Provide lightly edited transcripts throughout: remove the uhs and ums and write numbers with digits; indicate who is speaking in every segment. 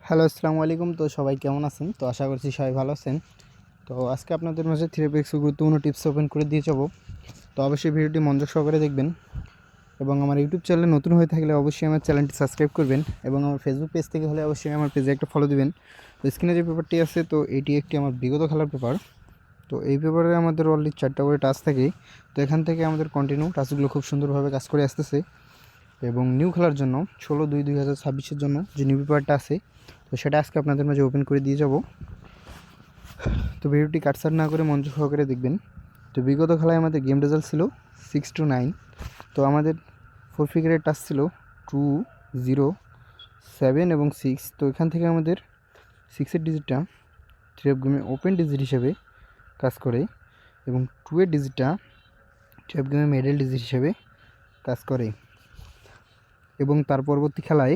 Speaker 1: Hello, আসসালামু আলাইকুম। তো সবাই কেমন আছেন? তো আশা করছি সবাই ভালো আছেন। তো আজকে আপনাদের মাঝে 3x গুরুত্বপূর্ণ টিপস ওপেন করে দিয়ে যাব। তো অবশ্যই ভিডিওটি মনোযোগ সহকারে দেখবেন এবং আমার ইউটিউব চ্যানেলে নতুন হয়ে থাকলে অবশ্যই আমার চ্যানেলটি সাবস্ক্রাইব করবেন এবং আমার ফেসবুক পেজ থেকে হলে অবশ্যই আমার পেজে একটা ফলো দিবেন। তো স্ক্রিনে যে পেপারটি আছে তো এটি একটি আমার বিগত খেলার পেপার। তো এই পেপারে আমাদের অলরেডি 4টা করে টাস্ক থাকে। তো এখান থেকে আমাদের কন্টিনিউ টাস্কগুলো খুব সুন্দরভাবে কাজ করে আসতেছে এবং নিউ খেলার জন্য 16/2/2026 জন্য যে নিউ পেপারটা আছে তো সেটা আজকে আপনাদের মাঝে ওপেন করে দিয়ে যাব। তো ভিডিওটি কাটছাট না করে মনোযোগ সহকারে দেখবেন। তো বিগত খেলায় আমাদের গেম রেজাল্ট ছিল 6-9। তো আমাদের 4 ফিগারের টাচ ছিল 2, 0, 7 এবং 6। তো এখান থেকে আমাদের 6-এর ডিজিটটা 3 অফ গেমে ওপেন ডিজিট হিসেবে কাজ করে এবং 2-এর ডিজিটটা 3 অফ গেমে মিডল ডিজিট হিসেবে কাজ করে এবং তার পরবর্তী খেলায়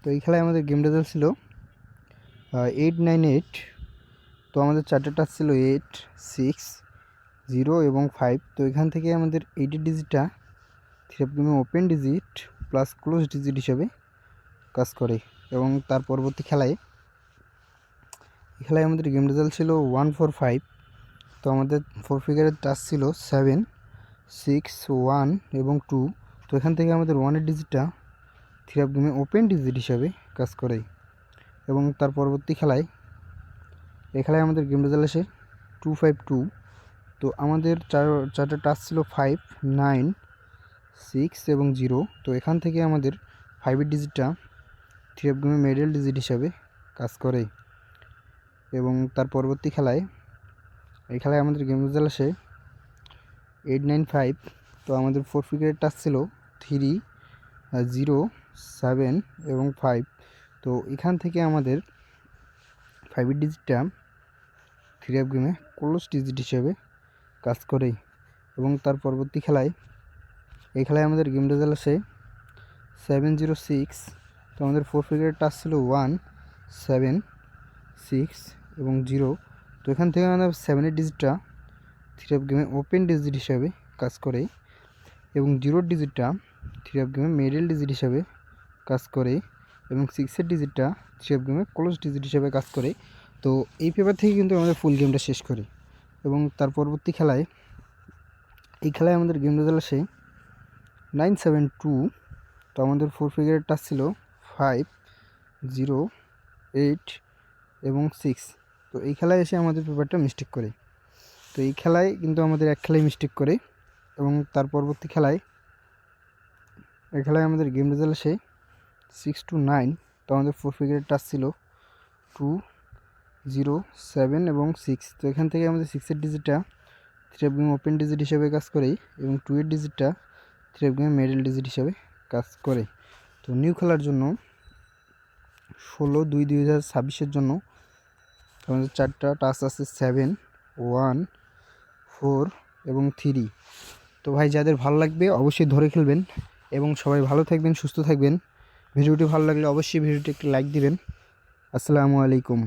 Speaker 1: তো এই খেলায় আমাদের গেম রেজাল্ট ছিল 8-9-8। তো আমাদের 4টা টাচ ছিল 8, 6, 0 এবং 5। তো এখান থেকে আমাদের 8-এর ডিজিটটা 3 অফ গেমে open digit plus close digit হিসেবে কাজ করে এবং তার পরবর্তী খেলায় এই খেলায় আমাদের গেম রেজাল্ট ছিল 1-4-5। তো আমাদের 4 ফিগারের টাচ ছিল 7, 6, 1 এবং 2। তো এখান থেকে আমাদের 1-এর ডিজিটটা 3 অফ গেমে ওপেন ডিজিট হিসেবে কাজ করে এবং তার পরবর্তী খেলায় এই খেলায় আমাদের গেম রেজাল্ট আসে 2-5-2। তো আমাদের চারটা টাচ ছিল 5, 9, 6 এবং 0। তো এখান থেকে আমাদের 5-এর ডিজিটটা 3 অফ গেমে মিডল ডিজিট হিসাবে কাজ করে এবং তার পরবর্তী খেলায় এই খেলায় আমাদের গেম রেজাল্ট আসে 8-9-5। তো আমাদের 4 ফিগারের টাচ ছিল 3, 0, 7 এবং 5। তো এখান থেকে আমাদের 5-এর ডিজিটটা 3 অফ গেমে ক্লোজ ডিজিট হিসেবে কাজ করে এবং তার পরবর্তী খেলায় এই খেলায় আমাদের গেম রেজাল্ট আসে 7-0-6। তো আমাদের 4 ফিগারের টাচ ছিল 1, 7, 6 এবং 0। তো এখান থেকে আমাদের 7-এর ডিজিটটা 3 অফ গেমে ওপেন ডিজিট হিসাবে কাজ করে এবং 0-এর ডিজিটটা 3 অফ গেমে মিডল ডিজিট হিসাবে কাজ করে এবং 6-এর ডিজিটটা 3 অফ গেমে ক্লোজ ডিজিট হিসাবে কাজ করে। তো এই পেপার থেকে কিন্তু আমাদের ফুল গেমটা শেষ করি এবং তার পরবর্তী খেলায় এই খেলায় আমাদের গেম রেজাল্ট আসে 9-7-2। তো আমাদের 4 ফিগারের টাচ ছিল 5, 0, 8 এবং 6। তো এই খেলায় এসে আমাদের পেপারটা মিস্টেক করে। তো এই খেলায় কিন্তু আমাদের এক খেলায় মিস্টেক করে এবং তার পরবর্তী খেলায় এই খেলায় আমাদের গেম রেজাল্ট আসে 6-9। তো আমাদের 4 ফিগারের টাচ ছিল 2, 0, 7 এবং 6। তো এখান থেকে আমাদের 6-এর ডিজিটটা 3 অফ গেম ওপেন ডিজিট হিসেবে কাজ করে এবং 2-এর ডিজিটটা 3 অফ গেম মিডল ডিজিট হিসেবে কাজ করে। তো নিউ খেলার জন্য 16/2/2026 জন্য আমাদের 4টা টাচ আছে 7, 1, 4 এবং 3। তো ভাই যাদের ভালো লাগবে অবশ্যই ধরে খেলবেন এবং সবাই ভালো থাকবেন, সুস্থ থাকবেন। ভিডিওটি ভালো লাগলে অবশ্যই ভিডিওটি একটি লাইক দিবেন। আসসালামু আলাইকুম।